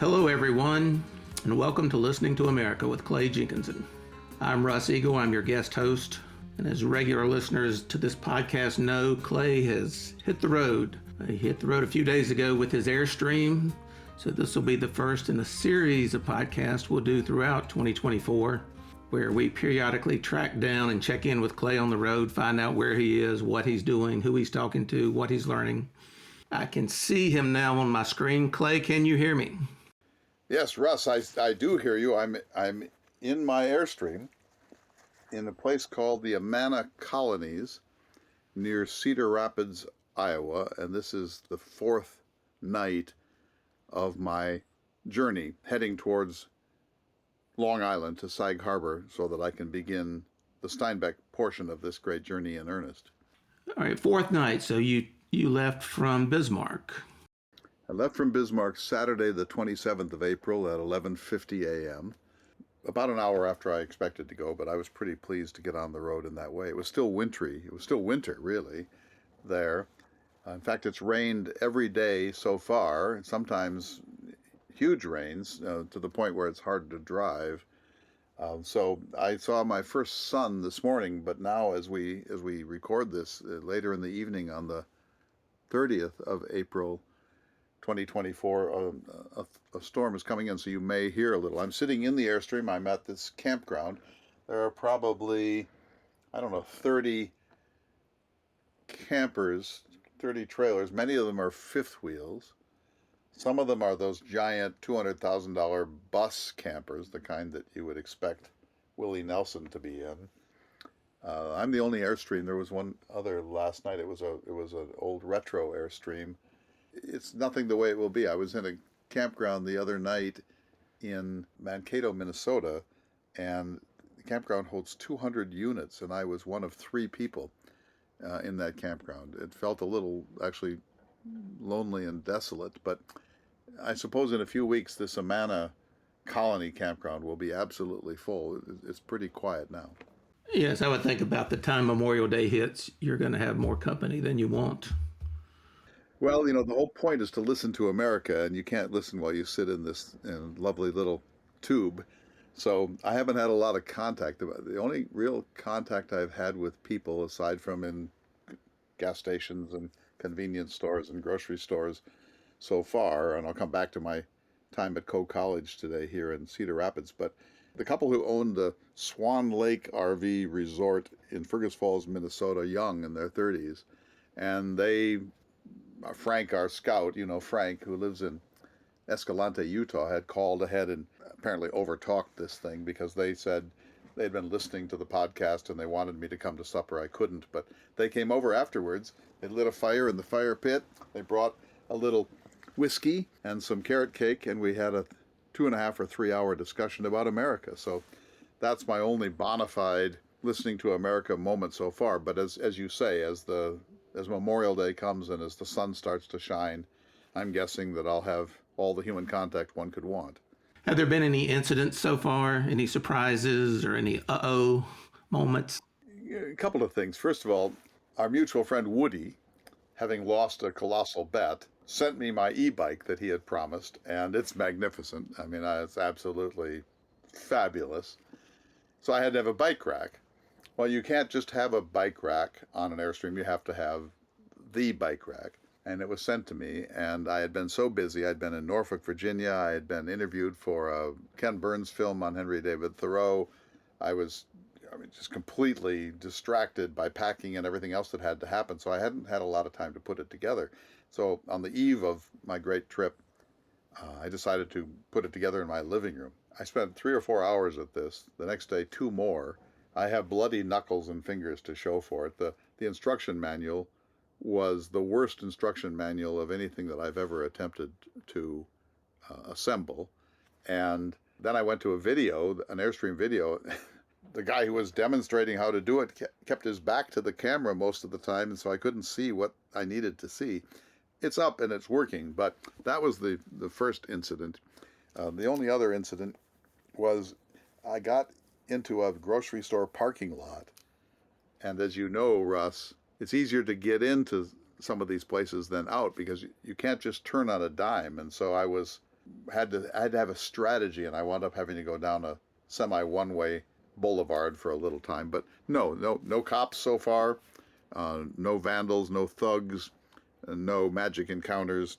Hello, everyone, and welcome to Listening to America with Clay Jenkinson. I'm Russ Eagle. I'm your guest host. And as regular listeners to this podcast know, Clay has hit the road. He hit the road a few days ago with his Airstream. So this will be the first in a series of podcasts we'll do throughout 2024, where we periodically track down and check in with Clay on the road, find out where he is, what he's doing, who he's talking to, what he's learning. I can see him now on my screen. Clay, can you hear me? Yes, Russ, I do hear you. I'm in my Airstream in a place called the Amana Colonies near Cedar Rapids, Iowa, and this is the fourth night of my journey heading towards Long Island to Sag Harbor so that I can begin the Steinbeck portion of this great journey in earnest. All right, fourth night. So you left from Bismarck. I left from Bismarck Saturday, the 27th of April at 11:50 a.m., about an hour after I expected to go, but I was pretty pleased to get on the road in that way. It was still wintry. It was still winter, really, there. In fact, it's rained every day so far, sometimes huge rains to the point where it's hard to drive. So I saw my first sun this morning, but now as we record this later in the evening on the 30th of April, 2024, a storm is coming in, so you may hear a little. I'm sitting in the Airstream. I'm at this campground. There are probably, 30 campers, 30 trailers. Many of them are fifth wheels. Some of them are those giant $200,000 bus campers, the kind that you would expect Willie Nelson to be in. I'm the only Airstream. There was one other last night. It was an old retro Airstream. It's nothing the way it will be. I was in a campground the other night in Mankato, Minnesota, and the campground holds 200 units, and I was one of three people in that campground. It felt a little, actually, lonely and desolate, but I suppose in a few weeks this Amana Colony campground will be absolutely full. It's pretty quiet now. Yes, I would think about the time Memorial Day hits, you're going to have more company than you want. Well, the whole point is to listen to America, and you can't listen while you sit in this lovely little tube. So I haven't had a lot of contact. The only real contact I've had with people, aside from in gas stations and convenience stores and grocery stores so far, and I'll come back to my time at Coe College today here in Cedar Rapids, but the couple who owned the Swan Lake RV Resort in Fergus Falls, Minnesota, young in their 30s, and they... Frank, our scout, Frank, who lives in Escalante, Utah, had called ahead and apparently overtalked this thing because they said they'd been listening to the podcast and they wanted me to come to supper. I couldn't, but they came over afterwards. They lit a fire in the fire pit. They brought a little whiskey and some carrot cake, and we had a 2.5 or 3 hour discussion about America. So that's my only bona fide listening to America moment so far. But as you say, as Memorial Day comes and as the sun starts to shine, I'm guessing that I'll have all the human contact one could want. Have there been any incidents so far? Any surprises or any uh-oh moments? A couple of things. First of all, our mutual friend Woody, having lost a colossal bet, sent me my e-bike that he had promised, and it's magnificent. I mean, it's absolutely fabulous. So I had to have a bike rack. Well, you can't just have a bike rack on an Airstream. You have to have the bike rack. And it was sent to me, and I had been so busy. I'd been in Norfolk, Virginia. I had been interviewed for a Ken Burns film on Henry David Thoreau. I was just completely distracted by packing and everything else that had to happen, so I hadn't had a lot of time to put it together. So on the eve of my great trip, I decided to put it together in my living room. I spent 3 or 4 hours at this. The next day, 2 more. I have bloody knuckles and fingers to show for it. The instruction manual was the worst instruction manual of anything that I've ever attempted to assemble. And then I went to a video, an Airstream video. The guy who was demonstrating how to do it kept his back to the camera most of the time, and so I couldn't see what I needed to see. It's up and it's working, but that was the first incident. The only other incident was I got into a grocery store parking lot. And as you know, Russ, it's easier to get into some of these places than out because you can't just turn on a dime. And so I was I had to have a strategy, and I wound up having to go down a semi one-way boulevard for a little time. But no cops so far, no vandals, no thugs, no magic encounters.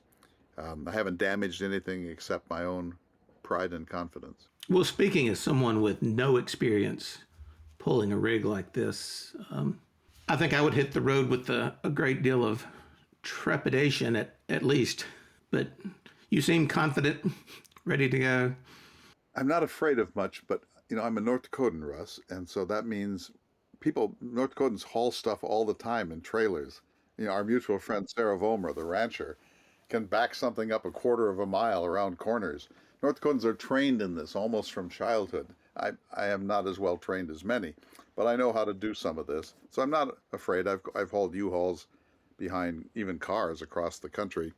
I haven't damaged anything except my own pride and confidence. Well, speaking as someone with no experience pulling a rig like this, I think I would hit the road with a great deal of trepidation at least. But you seem confident, ready to go. I'm not afraid of much, but I'm a North Dakotan, Russ, and so that means North Dakotans haul stuff all the time in trailers. Our mutual friend Sarah Vollmer, the rancher, can back something up a quarter of a mile around corners. North Dakotans are trained in this almost from childhood. I am not as well trained as many, but I know how to do some of this. So I'm not afraid. I've hauled U-Hauls behind even cars across the country.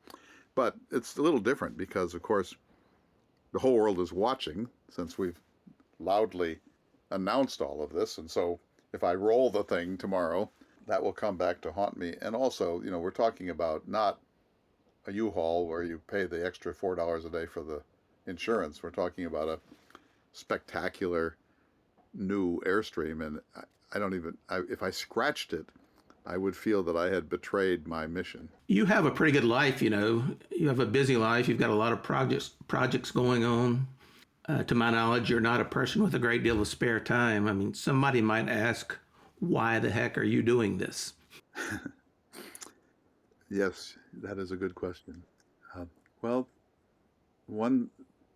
But it's a little different because, of course, the whole world is watching since we've loudly announced all of this. And so if I roll the thing tomorrow, that will come back to haunt me. And also, we're talking about not a U-Haul where you pay the extra $4 a day for the insurance. We're talking about a spectacular new Airstream. And if I scratched it, I would feel that I had betrayed my mission. You have a pretty good life, You have a busy life. You've got a lot of projects going on. To my knowledge, you're not a person with a great deal of spare time. I mean, somebody might ask, why the heck are you doing this? Yes, that is a good question. Well, one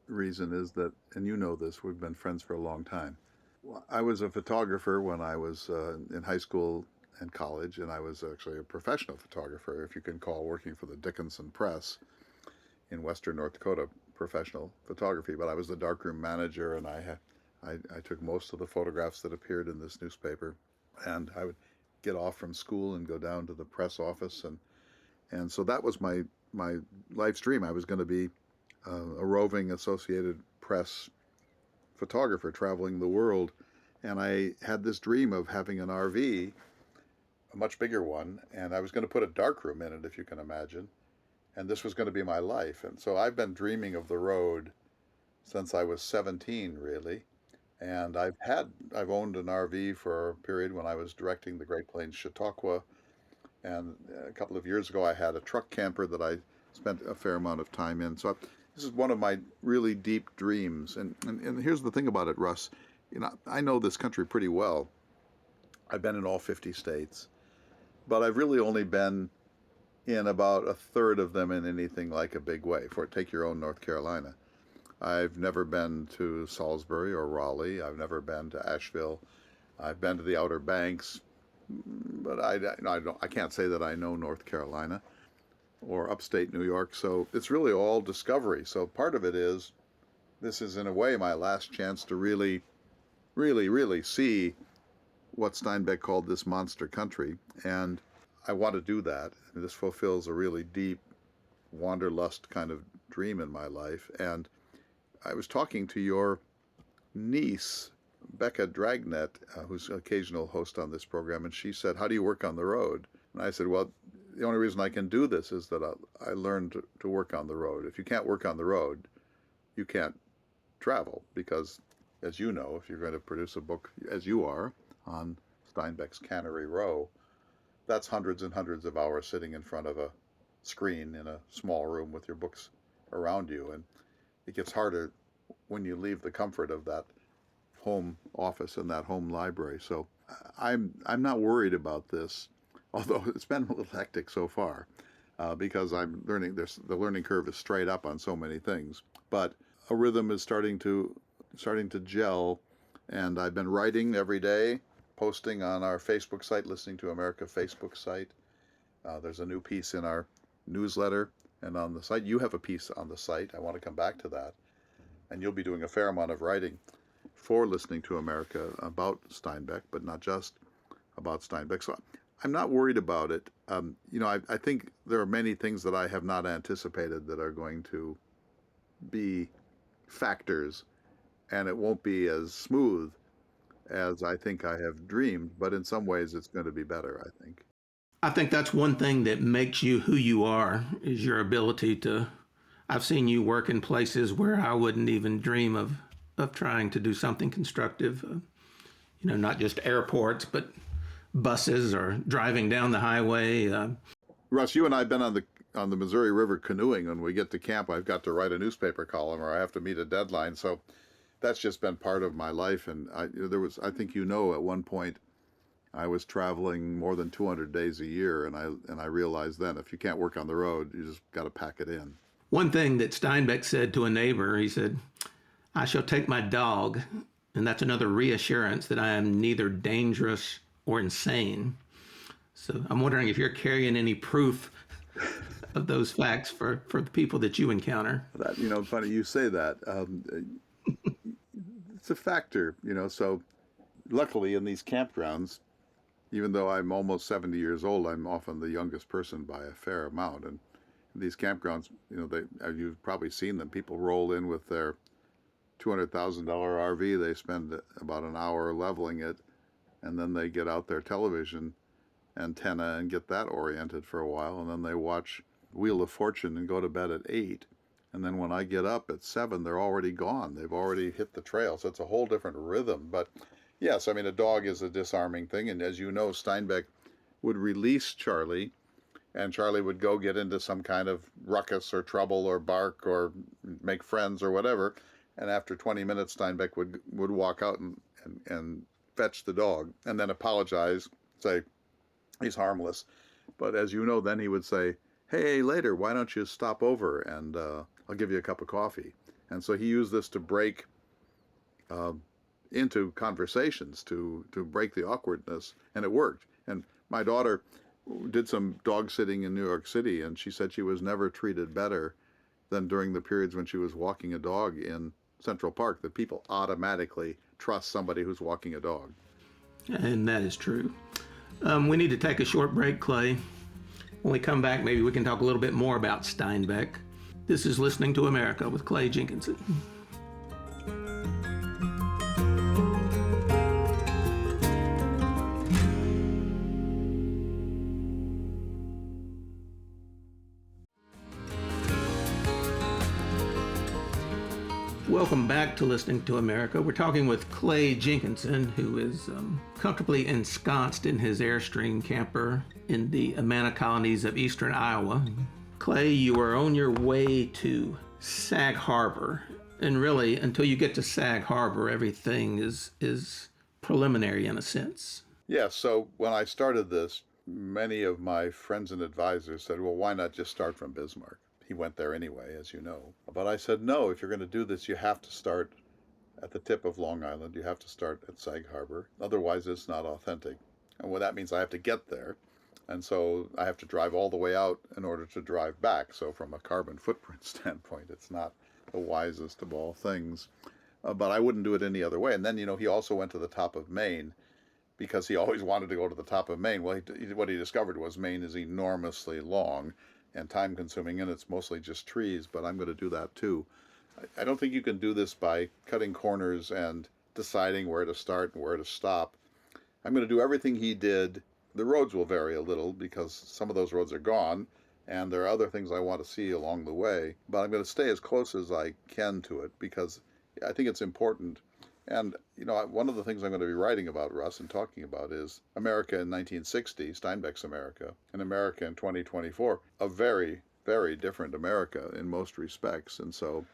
reason is that, and you know this, we've been friends for a long time. I was a photographer when I was in high school and college, and I was actually a professional photographer, if you can call working for the Jenkinson press in western North Dakota professional photography. But I was the darkroom manager, and I took most of the photographs that appeared in this newspaper. And I would get off from school and go down to the press office, and so that was my life's dream. I was going to be a roving Associated Press photographer traveling the world, and I had this dream of having an RV, a much bigger one, and I was going to put a darkroom in it, if you can imagine, and this was going to be my life. And so I've been dreaming of the road since I was 17, really. And I've owned an RV for a period when I was directing the Great Plains Chautauqua. And a couple of years ago, I had a truck camper that I spent a fair amount of time in. So this is one of my really deep dreams. And here's the thing about it, Russ. I know this country pretty well. I've been in all 50 states, but I've really only been in about a third of them in anything like a big way. Take your own North Carolina. I've never been to Salisbury or Raleigh. I've never been to Asheville. I've been to the Outer Banks, but I can't say that I know North Carolina or upstate New York. So it's really all discovery. So part of it is, this is in a way my last chance to really, really, really see what Steinbeck called this monster country. And I want to do that. This fulfills a really deep wanderlust kind of dream in my life. And I was talking to your niece, Becca Dragnet, who's an occasional host on this program, and she said, how do you work on the road? And I said, well, the only reason I can do this is that I learned to work on the road. If you can't work on the road, you can't travel, because, as you know, if you're going to produce a book, as you are, on Steinbeck's Cannery Row, that's hundreds and hundreds of hours sitting in front of a screen in a small room with your books around you. And it gets harder when you leave the comfort of that home office and that home library. So I'm not worried about this, although it's been a little hectic so far, because I'm learning. The learning curve is straight up on so many things. But a rhythm is starting to gel, and I've been writing every day, posting on our Facebook site, Listening to America Facebook site. There's a new piece in our newsletter. And on the site, you have a piece on the site. I want to come back to that. And you'll be doing a fair amount of writing for Listening to America about Steinbeck, but not just about Steinbeck. So I'm not worried about it. I think there are many things that I have not anticipated that are going to be factors, and it won't be as smooth as I think I have dreamed, but in some ways it's going to be better, I think. I think that's one thing that makes you who you are, is your ability to I've seen you work in places where I wouldn't even dream of trying to do something constructive. Not just airports, but buses or driving down the highway. Russ, you and I have been on the Missouri River canoeing. When we get to camp, I've got to write a newspaper column or I have to meet a deadline. So that's just been part of my life. And I think at one point I was traveling more than 200 days a year, and I realized then if you can't work on the road, you just got to pack it in. One thing that Steinbeck said to a neighbor, he said, "I shall take my dog," and that's another reassurance that I am neither dangerous or insane. So I'm wondering if you're carrying any proof of those facts for the people that you encounter. Funny you say that. It's a factor, so luckily in these campgrounds, even though I'm almost 70 years old, I'm often the youngest person by a fair amount. And these campgrounds, you've probably seen them. People roll in with their $200,000 RV. They spend about an hour leveling it, and then they get out their television antenna and get that oriented for a while, and then they watch Wheel of Fortune and go to bed at 8. And then when I get up at 7, they're already gone. They've already hit the trail. So it's a whole different rhythm. But yes, I mean, a dog is a disarming thing. And as you know, Steinbeck would release Charley, and Charley would go get into some kind of ruckus or trouble or bark or make friends or whatever. And after 20 minutes, Steinbeck would walk out and fetch the dog and then apologize, say, he's harmless. But as you know, then he would say, "Hey, later, why don't you stop over and I'll give you a cup of coffee." And so he used this to break into conversations, to break the awkwardness, and it worked. And my daughter did some dog sitting in New York City, and she said she was never treated better than during the periods when she was walking a dog in Central Park, that people automatically trust somebody who's walking a dog. And that is true. We need to take a short break, Clay. When we come back, maybe we can talk a little bit more about Steinbeck. This is Listening to America with Clay Jenkinson. Welcome back to Listening to America. We're talking with Clay Jenkinson, who is comfortably ensconced in his Airstream camper in the Amana colonies of eastern Iowa. Clay, you are on your way to Sag Harbor. And really, until you get to Sag Harbor, everything is preliminary in a sense. Yeah, so when I started this, many of my friends and advisors said, well, why not just start from Bismarck? He went there anyway, as you know. But I said, no, if you're going to do this, you have to start at the tip of Long Island. You have to start at Sag Harbor. Otherwise, it's not authentic. And what that means, I have to get there. And so I have to drive all the way out in order to drive back. So from a carbon footprint standpoint, it's not the wisest of all things. But I wouldn't do it any other way. And then, he also went to the top of Maine because he always wanted to go to the top of Maine. Well, what he discovered was Maine is enormously long and time consuming, and it's mostly just trees, but I'm going to do that too. I don't think you can do this by cutting corners and deciding where to start and where to stop. I'm going to do everything he did. The roads will vary a little because some of those roads are gone, and there are other things I want to see along the way, but I'm going to stay as close as I can to it because I think it's important. And, one of the things I'm going to be writing about, Russ, and talking about is America in 1960, Steinbeck's America, and America in 2024, a very, very different America in most respects. And so,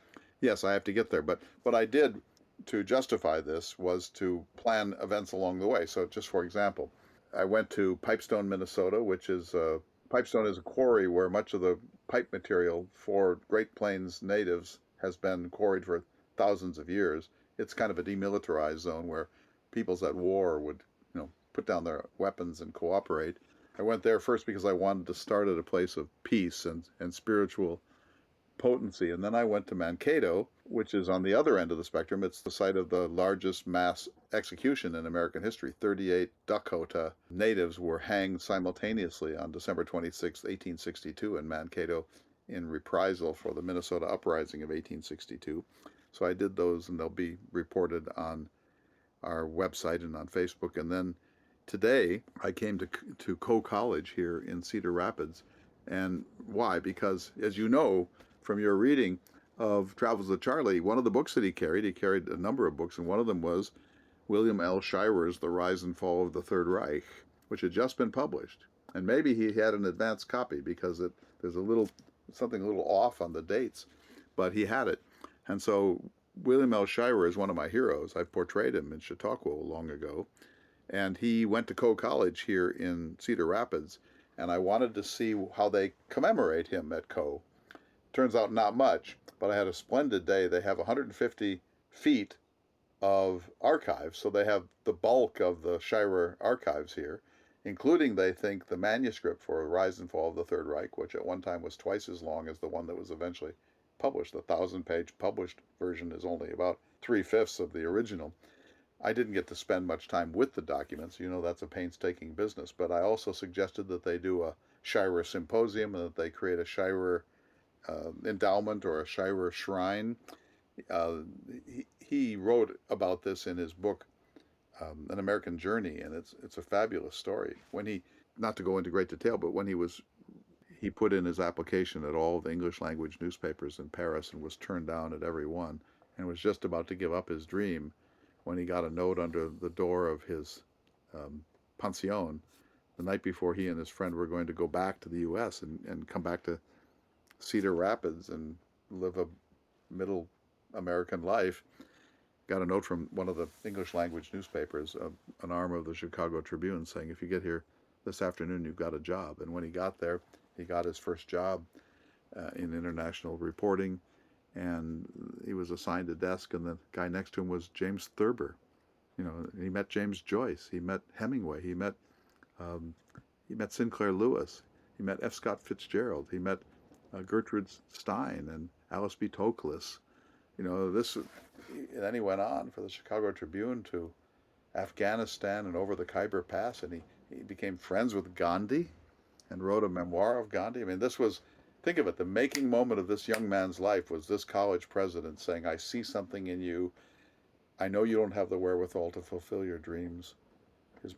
yes, I have to get there. But what I did to justify this was to plan events along the way. So just for example, I went to Pipestone, Minnesota, Pipestone is a quarry where much of the pipe material for Great Plains natives has been quarried for thousands of years. It's kind of a demilitarized zone where peoples at war would, put down their weapons and cooperate. I went there first because I wanted to start at a place of peace and spiritual potency. And then I went to Mankato, which is on the other end of the spectrum. It's the site of the largest mass execution in American history. 38 Dakota natives were hanged simultaneously on December 26, 1862 in Mankato in reprisal for the Minnesota Uprising of 1862. So I did those, and they'll be reported on our website and on Facebook. And then today I came to Coe College here in Cedar Rapids. And why? Because, as you know, from your reading of Travels with Charley, one of the books that he carried a number of books, and one of them was William L. Shirer's The Rise and Fall of the Third Reich, which had just been published. And maybe he had an advanced copy because there's something a little off on the dates, but he had it. And so William L. Shirer is one of my heroes. I portrayed him in Chautauqua long ago. And he went to Coe College here in Cedar Rapids, and I wanted to see how they commemorate him at Coe. Turns out not much, but I had a splendid day. They have 150 feet of archives, so they have the bulk of the Shirer archives here, including, they think, the manuscript for The Rise and Fall of the Third Reich, which at one time was twice as long as the one that was eventually published. The 1,000-page published version is only about 3/5 of the original. I didn't get to spend much time with the documents. You know, that's a painstaking business. But I also suggested that they do a Shirer symposium and that they create a Shirer endowment or a Shirer shrine. He wrote about this in his book, An American Journey, and it's a fabulous story. When he, not to go into great detail, but when he put in his application at all the English language newspapers in Paris and was turned down at every one, and was just about to give up his dream when he got a note under the door of his pension the night before he and his friend were going to go back to the U.S. and come back to Cedar Rapids and live a middle American life. Got a note from one of the English language newspapers, an arm of the Chicago Tribune, saying, if you get here this afternoon, you've got a job. And when he got there, he got his first job in international reporting, and he was assigned a desk, and the guy next to him was James Thurber. You know, he met James Joyce, he met Hemingway, he met Sinclair Lewis, he met F. Scott Fitzgerald, he met Gertrude Stein and Alice B. Toklas. You know, and then he went on for the Chicago Tribune to Afghanistan and over the Khyber Pass, and he became friends with Gandhi and wrote a memoir of Gandhi. I mean, think of it, the making moment of this young man's life was this college president saying, I see something in you. I know you don't have the wherewithal to fulfill your dreams.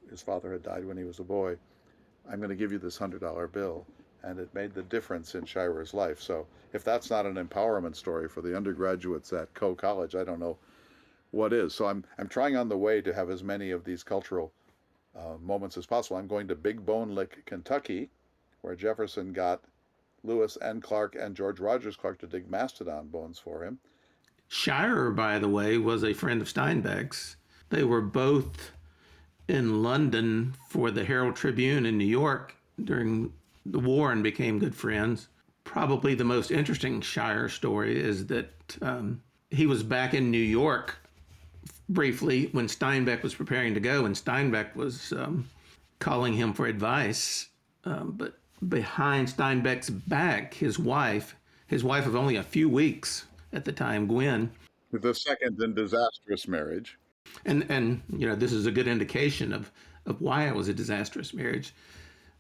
His father had died when he was a boy. I'm going to give you this $100 bill. And it made the difference in Shirer's life. So if that's not an empowerment story for the undergraduates at Coe College, I don't know what is. So I'm trying on the way to have as many of these cultural moments as possible. I'm going to Big Bone Lick, Kentucky, where Jefferson got Lewis and Clark and George Rogers Clark to dig mastodon bones for him. Shirer, by the way, was a friend of Steinbeck's. They were both in London for the Herald Tribune in New York during the war and became good friends. Probably the most interesting Shirer story is that he was back in New York briefly when Steinbeck was preparing to go, and Steinbeck was calling him for advice. But behind Steinbeck's back, his wife of only a few weeks at the time, Gwen. The second and disastrous marriage. And you know, this is a good indication of why it was a disastrous marriage.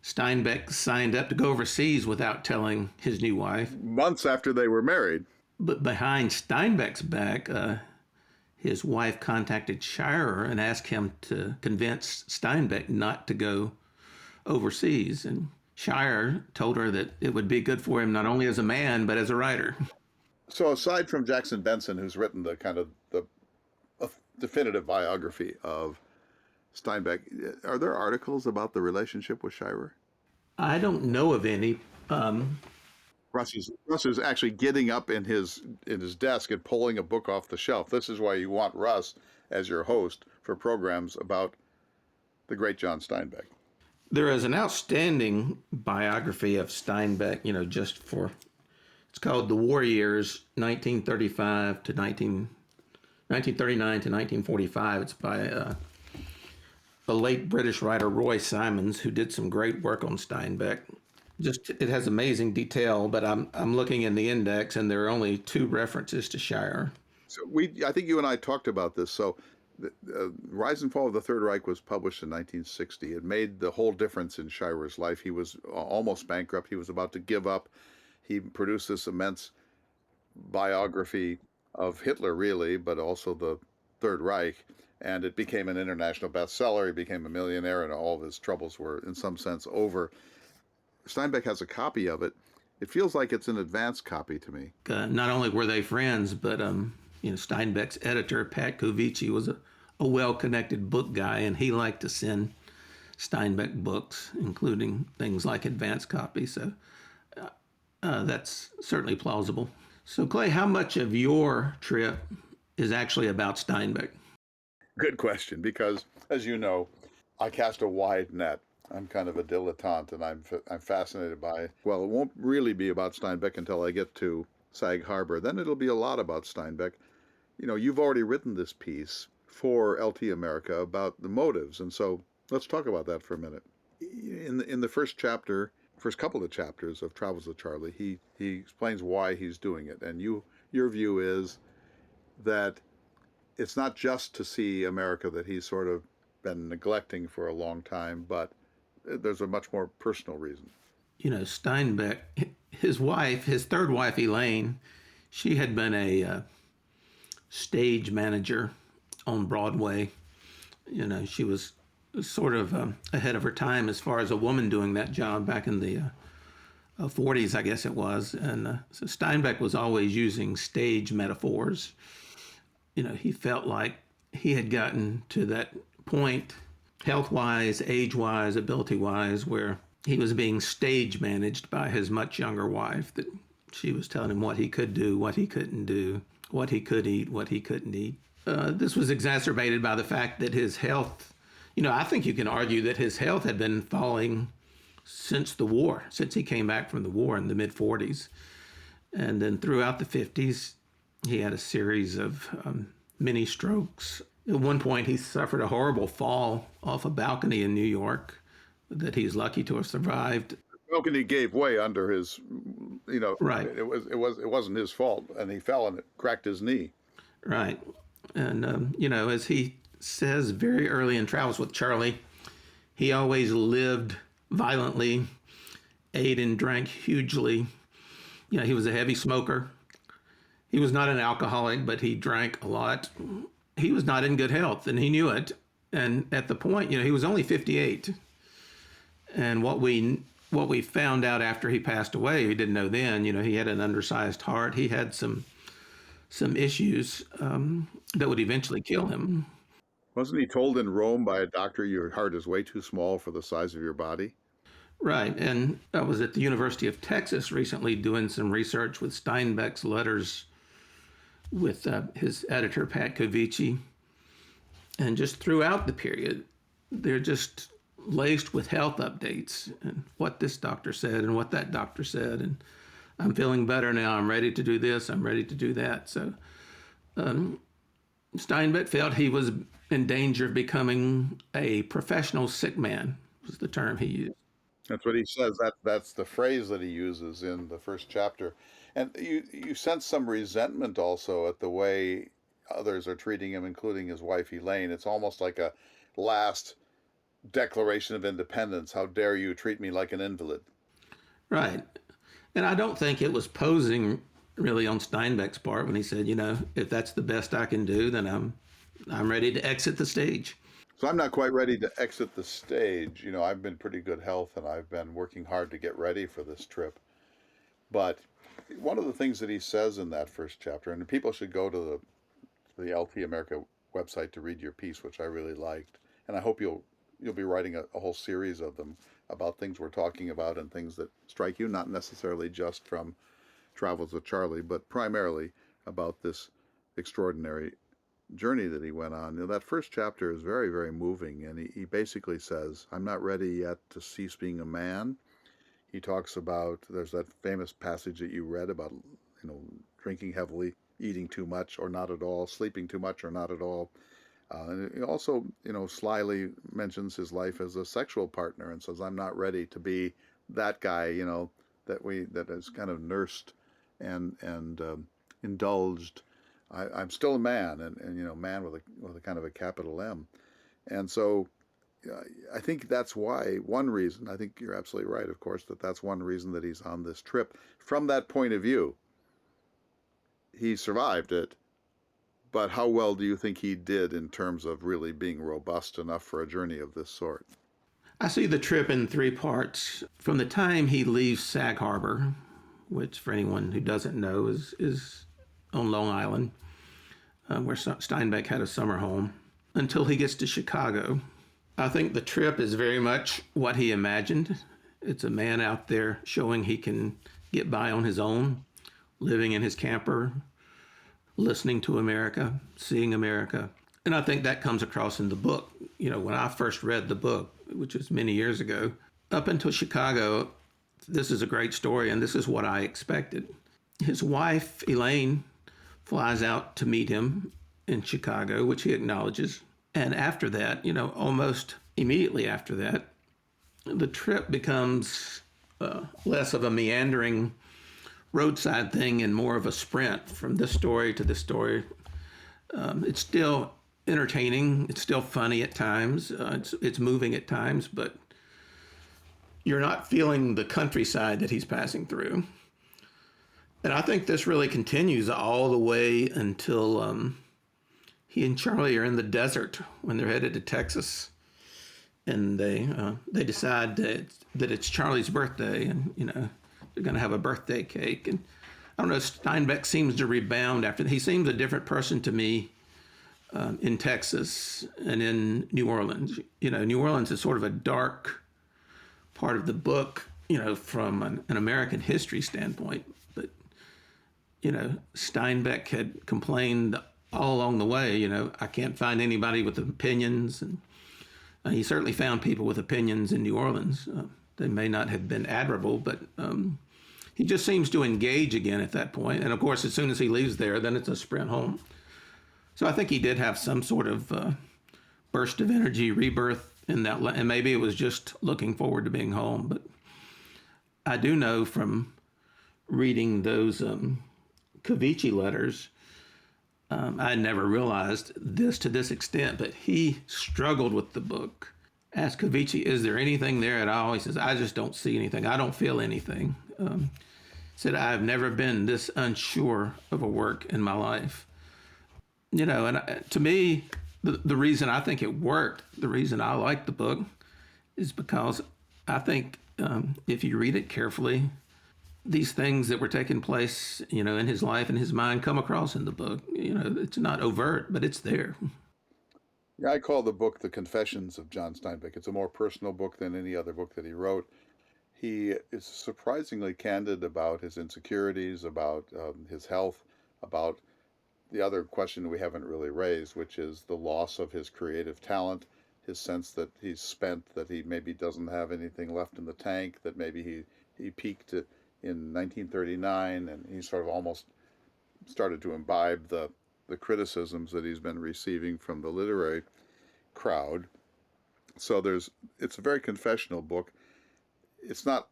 Steinbeck signed up to go overseas without telling his new wife. Months after they were married. But behind Steinbeck's back, his wife contacted Shirer and asked him to convince Steinbeck not to go overseas. And Shirer told her that it would be good for him not only as a man, but as a writer. So aside from Jackson Benson, who's written the kind of the definitive biography of Steinbeck, are there articles about the relationship with Shirer? I don't know of any. Russ is actually getting up in his desk and pulling a book off the shelf. This is why you want Russ as your host for programs about the great John Steinbeck. There is an outstanding biography of Steinbeck, it's called The War Years, 1939 to 1945. It's by the late British writer Roy Simons, who did some great work on Steinbeck. It has amazing detail, but I'm looking in the index, and there are only 2 references to Shirer. So I think you and I talked about this. So, Rise and Fall of the Third Reich was published in 1960. It made the whole difference in Shirer's life. He was almost bankrupt. He was about to give up. He produced this immense biography of Hitler, really, but also the Third Reich. And it became an international bestseller. He became a millionaire, and all of his troubles were, in some sense, over. Steinbeck has a copy of it, It feels like it's an advance copy to me. Not only were they friends, but Steinbeck's editor, Pat Kovici, was a well-connected book guy, and he liked to send Steinbeck books, including things like advance copies. So that's certainly plausible. So, Clay, how much of your trip is actually about Steinbeck? Good question, because as you know, I cast a wide net. I'm kind of a dilettante, and I'm fascinated by. Well, it won't really be about Steinbeck until I get to Sag Harbor. Then it'll be a lot about Steinbeck. You know, you've already written this piece for LT America about the motives, and so let's talk about that for a minute. In the first chapter, first couple of chapters of Travels with Charley, he explains why he's doing it, and your view is that it's not just to see America that he's sort of been neglecting for a long time, but there's a much more personal reason. Steinbeck, his wife, his third wife, Elaine, she had been a stage manager on Broadway. She was sort of ahead of her time as far as a woman doing that job back in the 40s, I guess it was. And so Steinbeck was always using stage metaphors. He felt like he had gotten to that point, health-wise, age-wise, ability-wise, where he was being stage managed by his much younger wife, that she was telling him what he could do, what he couldn't do, what he could eat, what he couldn't eat. This was exacerbated by the fact that his health, I think you can argue that his health had been falling since the war, since he came back from the war in the mid-40s. And then throughout the 50s, he had a series of mini strokes. At one point, he suffered a horrible fall off a balcony in New York that he's lucky to have survived. The balcony gave way under his, Right. It wasn't his fault, and he fell and it cracked his knee. Right. And, as he says very early in Travels with Charley, he always lived violently, ate and drank hugely. He was a heavy smoker. He was not an alcoholic, but he drank a lot. He was not in good health, and he knew it. And at the point, he was only 58. And what we found out after he passed away, we didn't know then, he had an undersized heart. He had some issues that would eventually kill him. Wasn't he told in Rome by a doctor your heart is way too small for the size of your body? Right. And I was at the University of Texas recently doing some research with Steinbeck's letters with his editor, Pat Kovici. And just throughout the period, they're just laced with health updates and what this doctor said and what that doctor said. And I'm feeling better now. I'm ready to do this. I'm ready to do that. So Steinbeck felt he was in danger of becoming a professional sick man, was the term he used. That's what he says. That's the phrase that he uses in the first chapter. And you sense some resentment also at the way others are treating him, including his wife Elaine. It's almost like a last declaration of independence. How dare you treat me like an invalid? Right. And I don't think it was posing really on Steinbeck's part when he said, if that's the best I can do, then I'm ready to exit the stage. So I'm not quite ready to exit the stage. I've been pretty good health and I've been working hard to get ready for this trip. But one of the things that he says in that first chapter, and people should go to the LT America website to read your piece, which I really liked, and I hope you'll be writing a whole series of them about things we're talking about and things that strike you, not necessarily just from Travels with Charley, but primarily about this extraordinary journey that he went on. That first chapter is very, very moving, and he basically says, I'm not ready yet to cease being a man. He talks about, there's that famous passage that you read about, drinking heavily, eating too much or not at all, sleeping too much or not at all. And he also, slyly mentions his life as a sexual partner and says, I'm not ready to be that guy, that is kind of nursed and indulged. I'm still a man, and man with a kind of a capital M. And so I think that's why, one reason, I think you're absolutely right, of course, that's one reason that he's on this trip. From that point of view, he survived it, but how well do you think he did in terms of really being robust enough for a journey of this sort? I see the trip in three parts. From the time he leaves Sag Harbor, which for anyone who doesn't know is on Long Island, where Steinbeck had a summer home, until he gets to Chicago. I think the trip is very much what he imagined. It's a man out there showing he can get by on his own, living in his camper, listening to America, seeing America. And I think that comes across in the book. You know, when I first read the book, which was many years ago, up until Chicago, this is a great story, and this is what I expected. His wife, Elaine, flies out to meet him in Chicago, which he acknowledges. And after that, you know, almost immediately after that, the trip becomes less of a meandering roadside thing and more of a sprint from this story to this story. It's still entertaining. It's still funny at times. It's moving at times, but you're not feeling the countryside that he's passing through. And I think this really continues all the way until he and Charley are in the desert when they're headed to Texas, and they decide that it's Charley's birthday, and you know they're going to have a birthday cake. And I don't know, Steinbeck seems to rebound after. He seems a different person to me in Texas and in New Orleans. You know, New Orleans is sort of a dark part of the book, you know, from an American history standpoint. But you know, Steinbeck had complained all along the way, you know, I can't find anybody with opinions. And he certainly found people with opinions in New Orleans. They may not have been admirable, but he just seems to engage again at that point. And of course, as soon as he leaves there, then it's a sprint home. So I think he did have some sort of burst of energy, rebirth in that. And maybe it was just looking forward to being home. But I do know from reading those Cavici letters, I never realized this to this extent, but he struggled with the book. Asked Cavici, is there anything there at all? He says, I just don't see anything. I don't feel anything. Said, I've never been this unsure of a work in my life. You know, and to me, the reason I think it worked, the reason I like the book, is because I think if you read it carefully, these things that were taking place, you know, in his life and his mind come across in the book. You know, it's not overt, but it's there. Yeah, I call the book The Confessions of John Steinbeck. It's a more personal book than any other book that he wrote. He is surprisingly candid about his insecurities, about his health, about the other question we haven't really raised, which is the loss of his creative talent, his sense that he's spent, that he maybe doesn't have anything left in the tank, that maybe he peaked in 1939, and he sort of almost started to imbibe the criticisms that he's been receiving from the literary crowd. So it's a very confessional book. It's not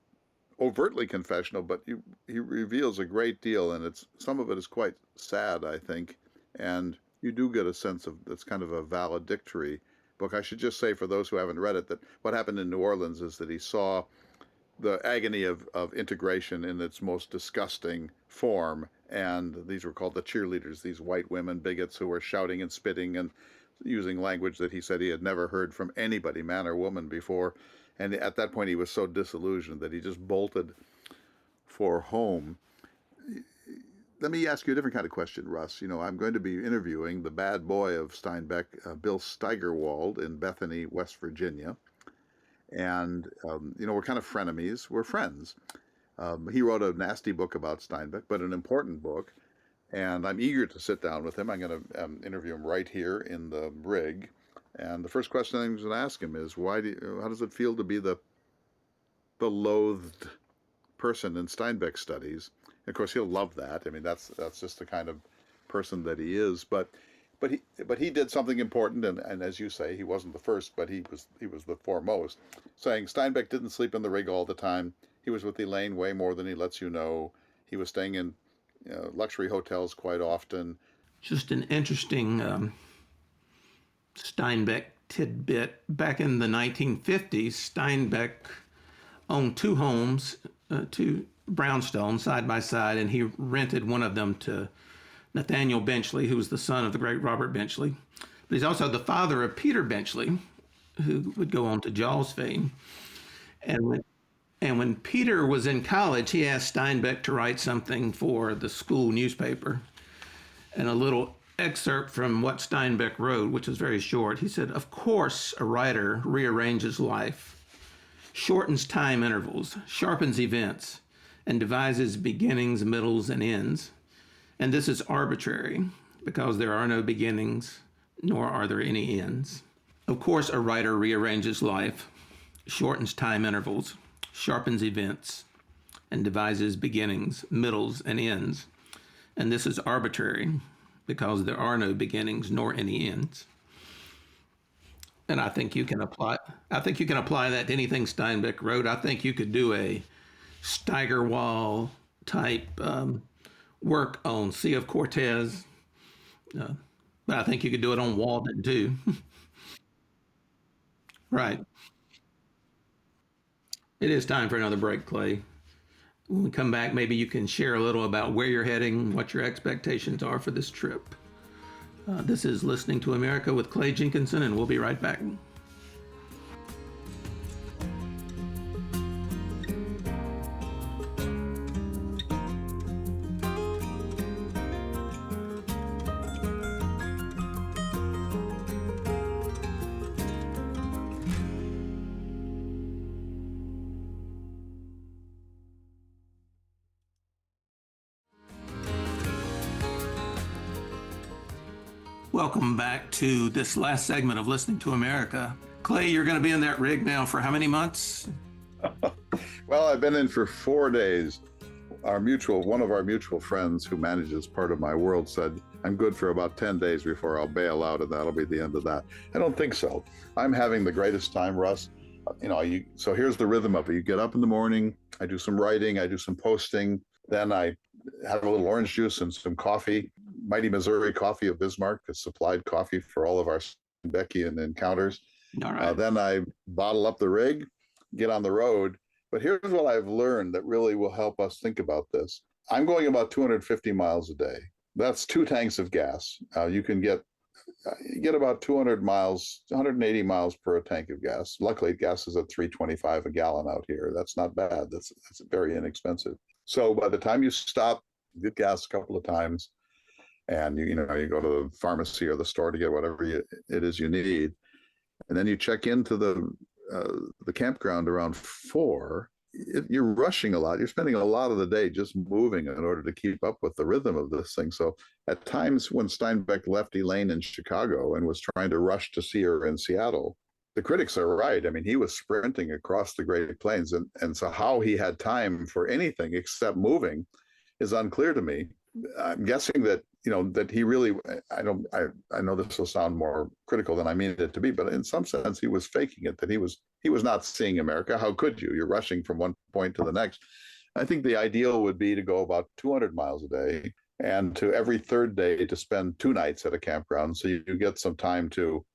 overtly confessional, but he reveals a great deal, and some of it is quite sad, I think, and you do get a sense of that's kind of a valedictory book. I should just say, for those who haven't read it, that what happened in New Orleans is that he saw the agony of integration in its most disgusting form. And these were called the cheerleaders, these white women bigots who were shouting and spitting and using language that he said he had never heard from anybody, man or woman, before. And at that point, he was so disillusioned that he just bolted for home. Let me ask you a different kind of question, Russ. You know, I'm going to be interviewing the bad boy of Steinbeck, Bill Steigerwald, in Bethany, West Virginia. And, you know, we're kind of frenemies. We're friends. He wrote a nasty book about Steinbeck, but an important book. And I'm eager to sit down with him. I'm going to interview him right here in the rig. And the first question I'm going to ask him is, how does it feel to be the loathed person in Steinbeck studies? And of course, he'll love that. I mean, that's just the kind of person that he is. But he did something important, and as you say, he wasn't the first, but he was the foremost, saying Steinbeck didn't sleep in the rig all the time. He was with Elaine way more than he lets you know. He was staying in luxury hotels quite often. Just an interesting Steinbeck tidbit. Back in the 1950s, Steinbeck owned two homes, two brownstones side by side, and he rented one of them to Nathaniel Benchley, who was the son of the great Robert Benchley. But he's also the father of Peter Benchley, who would go on to Jaws fame. And And when Peter was in college, he asked Steinbeck to write something for the school newspaper. And a little excerpt from what Steinbeck wrote, which is very short. He said, "Of course, a writer rearranges life, shortens time intervals, sharpens events, and devises beginnings, middles, and ends. And this is arbitrary, because there are no beginnings, nor are there any ends. Of course, a writer rearranges life, shortens time intervals, sharpens events, and devises beginnings, middles, and ends. And this is arbitrary, because there are no beginnings nor any ends." And I think you can apply. I think you can apply that to anything Steinbeck wrote. I think you could do a Steigerwall type work on Sea of Cortez, but I think you could do it on Walden too. Right. It is time for another break, Clay. When we come back, maybe you can share a little about where you're heading, what your expectations are for this trip. This is Listening to America with Clay Jenkinson, and we'll be right back. Welcome back to this last segment of Listening to America. Clay, you're going to be in that rig now for how many months? Well, I've been in for 4 days. One of our mutual friends who manages part of my world said, I'm good for about 10 days before I'll bail out, and that'll be the end of that. I don't think so. I'm having the greatest time, Russ. So here's the rhythm of it. You get up in the morning, I do some writing, I do some posting, then I have a little orange juice and some coffee. Mighty Missouri Coffee of Bismarck has supplied coffee for all of our Steinbeckian encounters. All right. Then I bottle up the rig, get on the road. But here's what I've learned that really will help us think about this. I'm going about 250 miles a day. That's 2 tanks of gas. You get about 200 miles, 180 miles per tank of gas. Luckily, gas is at $3.25 a gallon out here. That's not bad. That's very inexpensive. So by the time you stop, get gas a couple of times, and you go to the pharmacy or the store to get whatever it is you need, and then you check into the campground around 4. You're rushing a lot. You're spending a lot of the day just moving in order to keep up with the rhythm of this thing. So at times when Steinbeck left Elaine in Chicago and was trying to rush to see her in Seattle, the critics are right. I mean, he was sprinting across the Great Plains, and so how he had time for anything except moving is unclear to me. I'm guessing that that he really, I know this will sound more critical than I mean it to be, but in some sense he was faking it, that he was not seeing America. How could you? You're rushing from one point to the next. I think the ideal would be to go about 200 miles a day, and to every third day to spend 2 nights at a campground, so you get some time to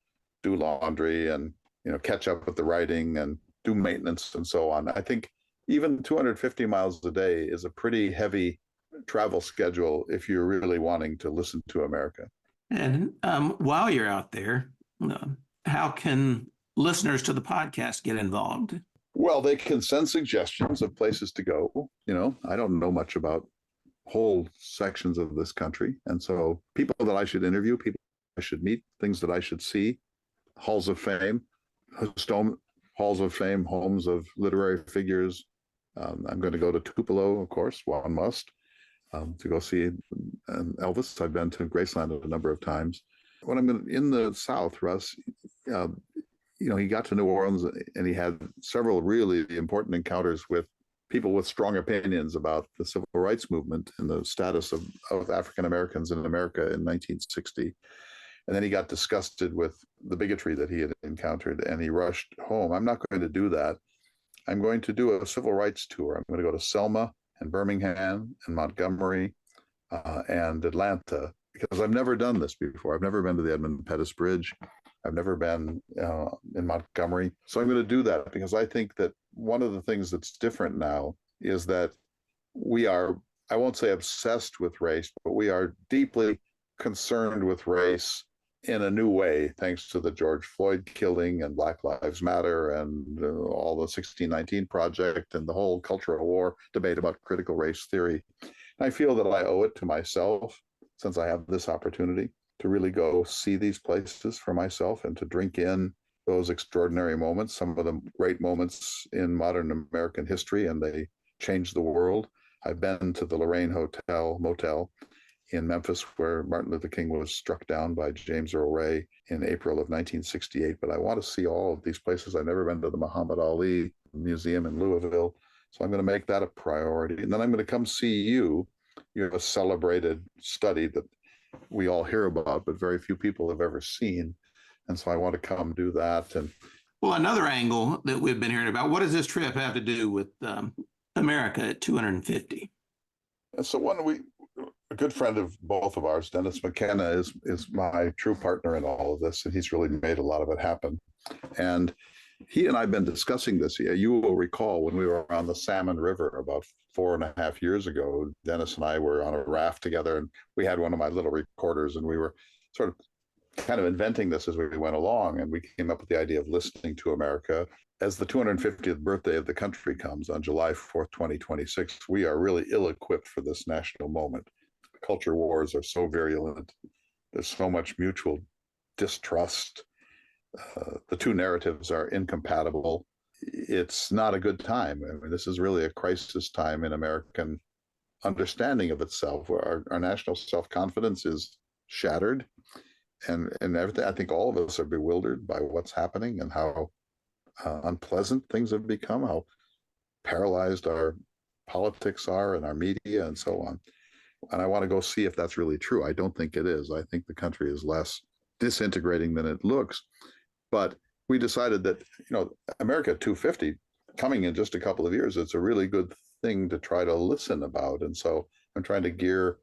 do laundry and catch up with the writing and do maintenance and so on. I think even 250 miles a day is a pretty heavy travel schedule if you're really wanting to listen to America. And while you're out there, how can listeners to the podcast get involved? Well, they can send suggestions of places to go. I don't know much about whole sections of this country. And so people that I should interview, people I should meet, things that I should see, halls of fame, halls of fame, homes of literary figures. I'm going to go to Tupelo, of course, one must. To go see Elvis. I've been to Graceland a number of times. When I'm in the South, Russ, he got to New Orleans and he had several really important encounters with people with strong opinions about the civil rights movement and the status of African Americans in America in 1960. And then he got disgusted with the bigotry that he had encountered and he rushed home. I'm not going to do that. I'm going to do a civil rights tour. I'm going to go to Selma and Birmingham and Montgomery and Atlanta, because I've never done this before. I've never been to the Edmund Pettus Bridge. I've never been in Montgomery. So I'm going to do that because I think that one of the things that's different now is that we are, I won't say obsessed with race, but we are deeply concerned with race in a new way, thanks to the George Floyd killing and Black Lives Matter and all the 1619 Project and the whole cultural war debate about critical race theory. And I feel that I owe it to myself, since I have this opportunity, to really go see these places for myself and to drink in those extraordinary moments, some of the great moments in modern American history, and they changed the world. I've been to the Lorraine Motel in Memphis, where Martin Luther King was struck down by James Earl Ray in April of 1968. But I want to see all of these places. I've never been to the Muhammad Ali Museum in Louisville. So I'm going to make that a priority. And then I'm going to come see you. You have a celebrated study that we all hear about, but very few people have ever seen. And so I want to come do that. And well, another angle that we've been hearing about, what does this trip have to do with America at 250? So a good friend of both of ours, Dennis McKenna, is my true partner in all of this, and he's really made a lot of it happen. And he and I have been discussing this. You will recall when we were on the Salmon River about 4.5 years ago, Dennis and I were on a raft together, and we had one of my little recorders, and we were sort of kind of inventing this as we went along. And we came up with the idea of listening to America. As the 250th birthday of the country comes on July 4th, 2026, we are really ill-equipped for this national moment. Culture wars are so virulent. There's so much mutual distrust. The two narratives are incompatible. It's not a good time. I mean, this is really a crisis time in American understanding of itself, where our national self-confidence is shattered. And everything, I think all of us are bewildered by what's happening and how unpleasant things have become, how paralyzed our politics are and our media and so on. And I want to go see if that's really true. I don't think it is. I think the country is less disintegrating than it looks. But we decided that, America 250, coming in just a couple of years, it's a really good thing to try to listen about. And so I'm trying to gear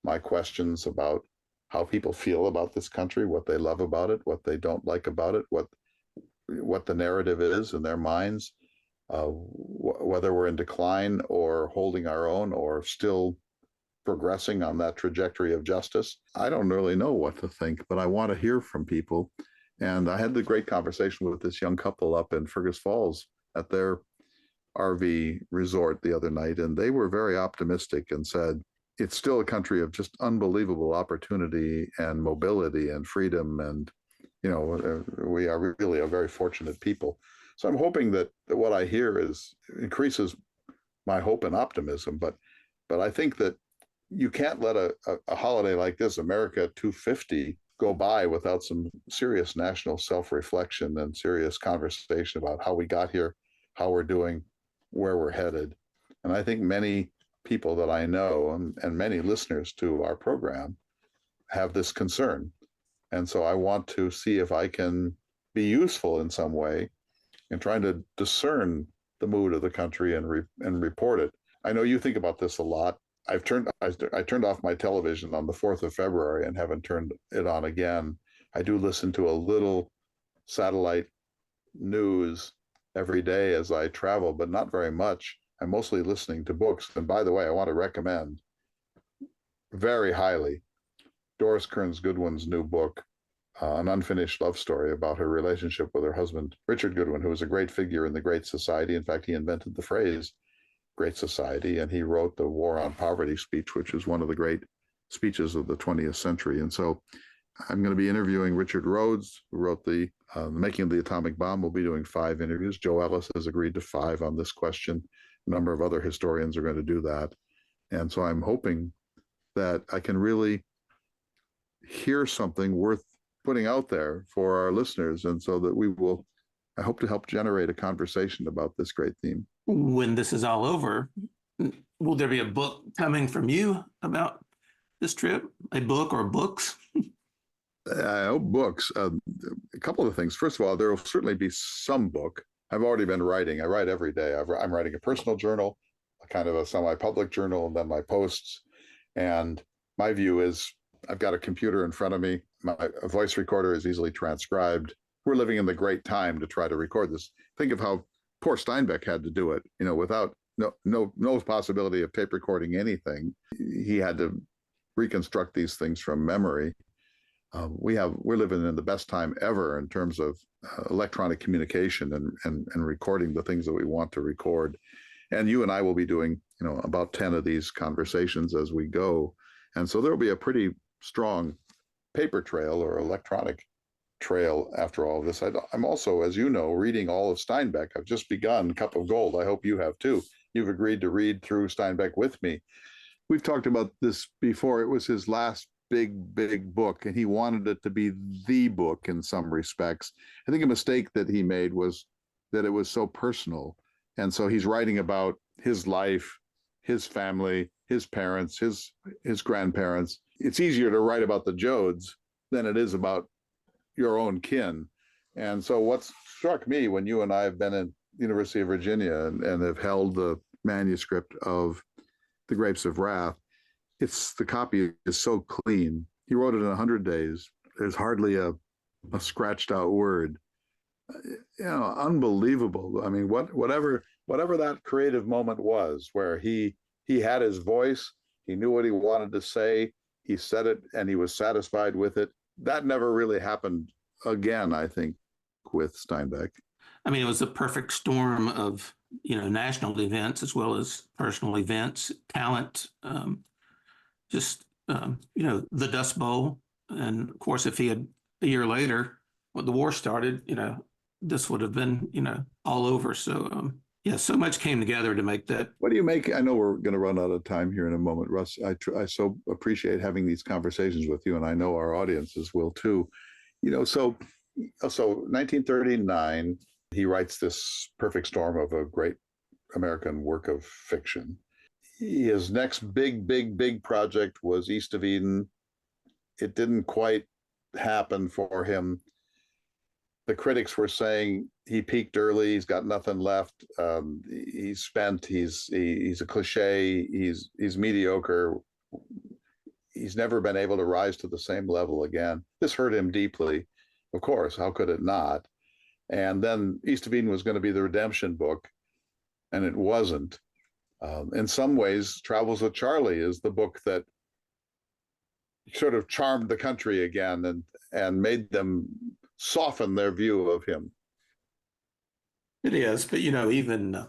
my questions about how people feel about this country, what they love about it, what they don't like about it, what the narrative is in their minds, whether we're in decline or holding our own or still progressing on that trajectory of justice. I don't really know what to think, but I want to hear from people. And I had the great conversation with this young couple up in Fergus Falls at their RV resort the other night, and they were very optimistic and said, it's still a country of just unbelievable opportunity and mobility and freedom. And, we are really a very fortunate people. So I'm hoping that what I hear increases my hope and optimism. But I think that you can't let a holiday like this, America 250, go by without some serious national self-reflection and serious conversation about how we got here, how we're doing, where we're headed. And I think many people that I know and many listeners to our program have this concern. And so I want to see if I can be useful in some way in trying to discern the mood of the country and report it. I know you think about this a lot. I turned off my television on the 4th of February and haven't turned it on again. I do listen to a little satellite news every day as I travel, but not very much. I'm mostly listening to books. And by the way, I want to recommend very highly Doris Kearns Goodwin's new book, An Unfinished Love Story, about her relationship with her husband, Richard Goodwin, who was a great figure in the Great Society. In fact, he invented the phrase Great Society, and he wrote the War on Poverty speech, which is one of the great speeches of the 20th century. And so I'm going to be interviewing Richard Rhodes, who wrote the Making of the Atomic Bomb. We'll be doing 5 interviews. Joe Ellis has agreed to 5 on this question. A number of other historians are going to do that. And so I'm hoping that I can really hear something worth putting out there for our listeners, and so that I hope to help generate a conversation about this great theme. When this is all over, will there be a book coming from you about this trip? A book or books? I hope books. A couple of things. First of all, there will certainly be some book. I've already been writing. I write every day. I'm writing a personal journal, a kind of a semi-public journal, and then my posts. And my view is I've got a computer in front of me. My voice recorder is easily transcribed. We're living in the great time to try to record this. Think of how poor Steinbeck had to do it, without no possibility of tape recording anything. He had to reconstruct these things from memory. we're living in the best time ever in terms of electronic communication and recording the things that we want to record. And you and I will be doing, about 10 of these conversations as we go. And so there'll be a pretty strong paper trail or electronic trail after all of this. I'm also, as you know, reading all of Steinbeck. I've just begun Cup of Gold. I hope you have too. You've agreed to read through Steinbeck with me. We've talked about this before. It was his last big book, and he wanted it to be the book in some respects. I think a mistake that he made was that it was so personal. And so he's writing about his life, his family, his parents, his grandparents. It's easier to write about the Joads than it is about your own kin. And so what struck me when you and I have been at the University of Virginia and have held the manuscript of The Grapes of Wrath, the copy is so clean. He wrote it in 100 days. There's hardly a scratched out word. Unbelievable. I mean, whatever that creative moment was, where he had his voice, he knew what he wanted to say, he said it, and he was satisfied with it. That never really happened again, I think, with Steinbeck. I mean, it was a perfect storm of, national events as well as personal events, talent, the Dust Bowl. And of course, if he had a year later, when the war started, this would have been, all over. So, so much came together to make that. What do you make? I know we're going to run out of time here in a moment, Russ. I so appreciate having these conversations with you, and I know our audiences will too. So 1939, he writes this perfect storm of a great American work of fiction. His next big project was East of Eden. It didn't quite happen for him. The critics were saying he peaked early. He's got nothing left. He's spent. He's a cliche. He's mediocre. He's never been able to rise to the same level again. This hurt him deeply. Of course, how could it not? And then East of Eden was going to be the redemption book, and it wasn't. In some ways, Travels with Charley is the book that sort of charmed the country again and made them soften their view of him. It is, but even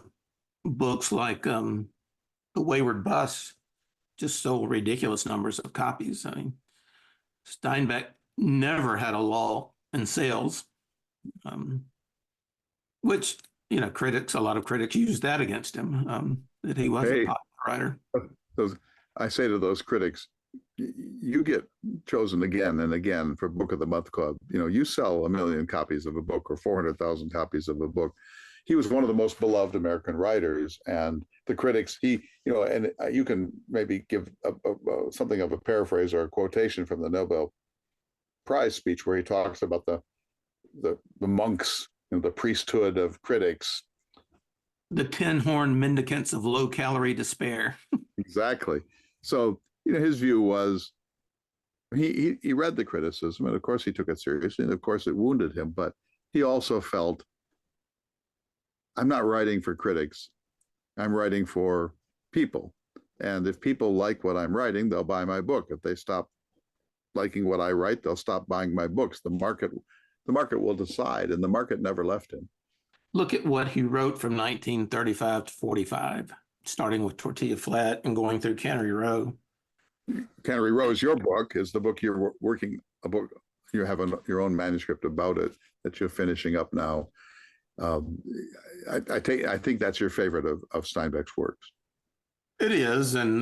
books like The Wayward Bus just sold ridiculous numbers of copies. I mean, Steinbeck never had a lull in sales, which a lot of critics used that against him, that he was a popular writer. I say to those critics, you get chosen again and again for Book of the Month Club. You sell 1 million copies of a book or 400,000 copies of a book. He was one of the most beloved American writers, and the critics, and you can maybe give something of a paraphrase or a quotation from the Nobel Prize speech where he talks about the monks, the priesthood of critics. The tin-horn mendicants of low-calorie despair. Exactly. So, his view was he read the criticism, and of course he took it seriously, and of course it wounded him, but he also felt, I'm not writing for critics, I'm writing for people. And if people like what I'm writing, they'll buy my book. If they stop liking what I write, they'll stop buying my books. The market will decide, and the market never left him. Look at what he wrote from 1935 to 45, starting with Tortilla Flat and going through Cannery Row. Cannery Row is your book, is the book you're working, you have your own manuscript about it that you're finishing up now. I think that's your favorite of Steinbeck's works. It is, and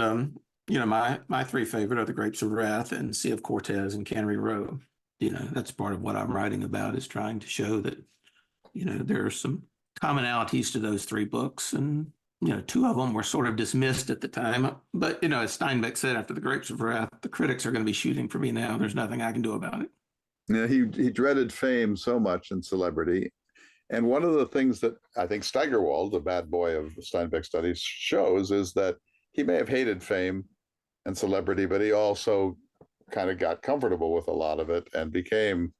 my three favorite are The Grapes of Wrath and Sea of Cortez and Cannery Row. That's part of what I'm writing about, is trying to show that there are some commonalities to those three books, and two of them were sort of dismissed at the time. But as Steinbeck said after The Grapes of Wrath, the critics are going to be shooting for me now. There's nothing I can do about it. Yeah, he dreaded fame so much and celebrity. And one of the things that I think Steigerwald, the bad boy of Steinbeck studies, shows is that he may have hated fame and celebrity, but he also kind of got comfortable with a lot of it and became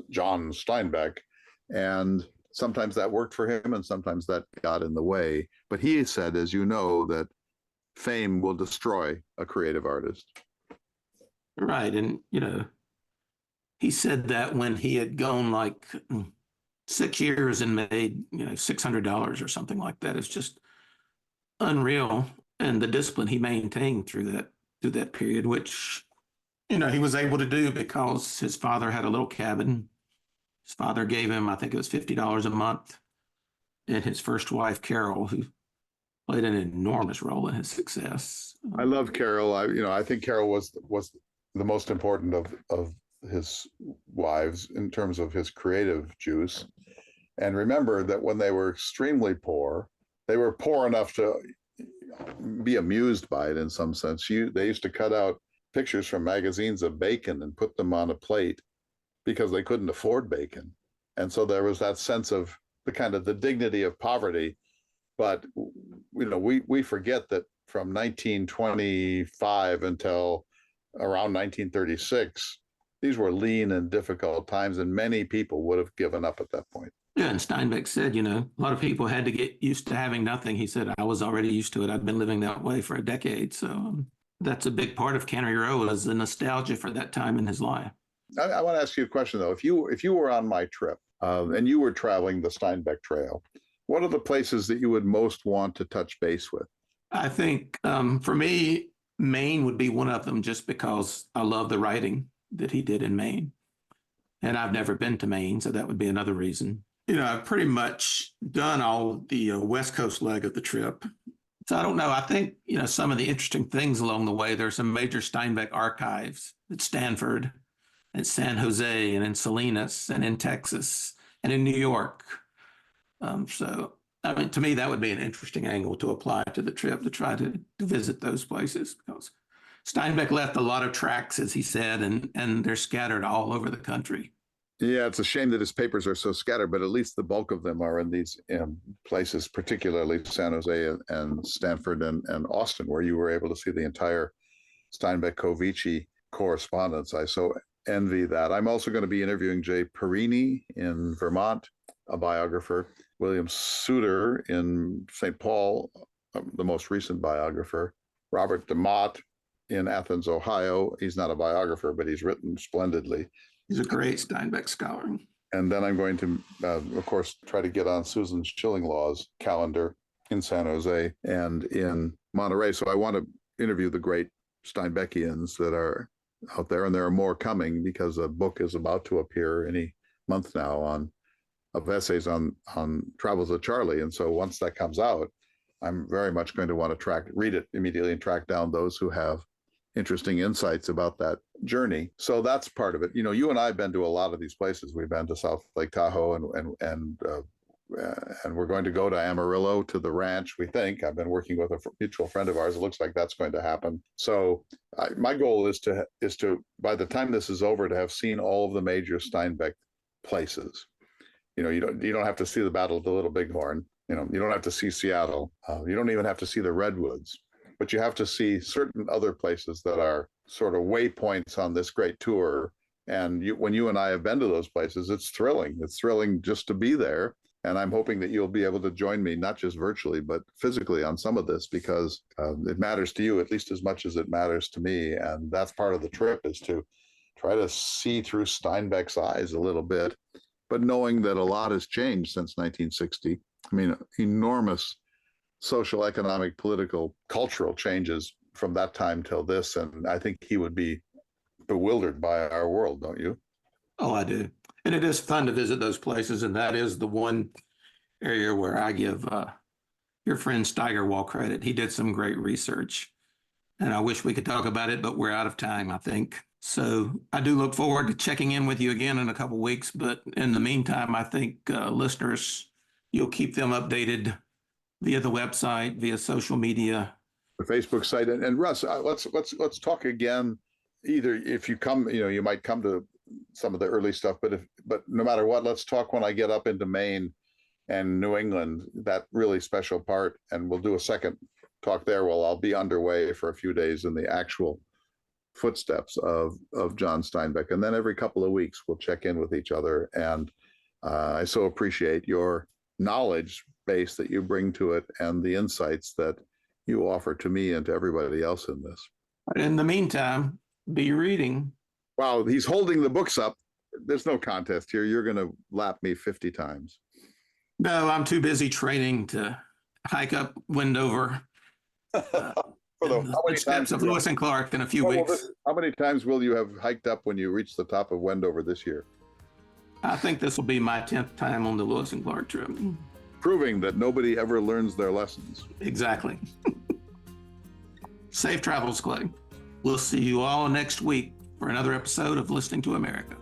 John Steinbeck. And sometimes that worked for him and sometimes that got in the way. But he said, as you know, that fame will destroy a creative artist. Right. And, he said that when he had gone like 6 years and made, $600 or something like that, it's just unreal. And the discipline he maintained through that period, which, he was able to do because his father had a little cabin. His father gave him, I think it was $50 a month. And his first wife, Carol, who played an enormous role in his success. I love Carol. I think Carol was the most important of his wives in terms of his creative juice. And remember that when they were extremely poor, they were poor enough to be amused by it in some sense. They used to cut out pictures from magazines of bacon and put them on a plate because they couldn't afford bacon. And so there was that sense of the dignity of poverty. But we forget that from 1925 until around 1936, these were lean and difficult times, and many people would have given up at that point. Yeah, and Steinbeck said, a lot of people had to get used to having nothing. He said, I was already used to it. I've been living that way for a decade. So that's a big part of Cannery Row, is the nostalgia for that time in his life. I want to ask you a question, though. If you were on my trip and you were traveling the Steinbeck Trail, what are the places that you would most want to touch base with? I think for me, Maine would be one of them, just because I love the writing that he did in Maine. And I've never been to Maine, so that would be another reason. I've pretty much done all the West Coast leg of the trip. So I don't know. I think, some of the interesting things along the way, there's some major Steinbeck archives at Stanford, at San Jose, and in Salinas, and in Texas, and in New York. So, to me, that would be an interesting angle to apply to the trip, to try to visit those places, because Steinbeck left a lot of tracks, as he said, and they're scattered all over the country. Yeah, it's a shame that his papers are so scattered, but at least the bulk of them are in these places, particularly San Jose and Stanford and Austin, where you were able to see the entire Steinbeck-Covici correspondence. I so envy that. I'm also going to be interviewing Jay Perini in Vermont, a biographer, William Suter in St. Paul, the most recent biographer, Robert DeMott in Athens, Ohio. He's not a biographer, but he's written splendidly. He's a great Steinbeck scholar. And then I'm going to, of course, try to get on Susan Schillinglaw's calendar in San Jose and in Monterey. So I want to interview the great Steinbeckians that are out there, and there are more coming, because a book is about to appear any month now of essays on travels of Charley. And so once that comes out, I'm very much going to want to read it immediately and track down those who have interesting insights about that journey. So that's part of it. You and I have been to a lot of these places. We've been to South Lake Tahoe, and we're going to go to Amarillo, to the ranch, we think. I've been working with a mutual friend of ours. It looks like that's going to happen. So my goal is to, by the time this is over, to have seen all of the major Steinbeck places. You don't have to see the Battle of the Little Bighorn. You don't have to see Seattle. You don't even have to see the Redwoods. But you have to see certain other places that are sort of waypoints on this great tour. And when you and I have been to those places, it's thrilling. It's thrilling just to be there. And I'm hoping that you'll be able to join me, not just virtually, but physically on some of this, because it matters to you at least as much as it matters to me. And that's part of the trip, is to try to see through Steinbeck's eyes a little bit, but knowing that a lot has changed since 1960. I mean, enormous social, economic, political, cultural changes from that time till this. And I think he would be bewildered by our world, don't you? Oh, I do. And it is fun to visit those places. And that is the one area where I give your friend Steigerwald credit. He did some great research. And I wish we could talk about it, but we're out of time, I think. So I do look forward to checking in with you again in a couple of weeks. But in the meantime, I think listeners, you'll keep them updated via the website, via social media, the Facebook site. And Russ, let's talk again. Either if you come, you might come to some of the early stuff, but no matter what, let's talk when I get up into Maine and New England, that really special part, and we'll do a second talk there while I'll be underway for a few days in the actual footsteps of John Steinbeck. And then every couple of weeks we'll check in with each other. And I so appreciate your knowledge base that you bring to it and the insights that you offer to me and to everybody else in this. In the meantime, be reading. Wow, he's holding the books up. there's no contest here. You're going to lap me 50 times. No, I'm too busy training to hike up Wendover. The steps of Lewis and Clark in a few weeks. How many times will you have hiked up when you reach the top of Wendover this year? I think this will be my 10th time on the Lewis and Clark trip. Proving that nobody ever learns their lessons. Exactly. Safe travels, Clay. We'll see you all next week for another episode of Listening to America.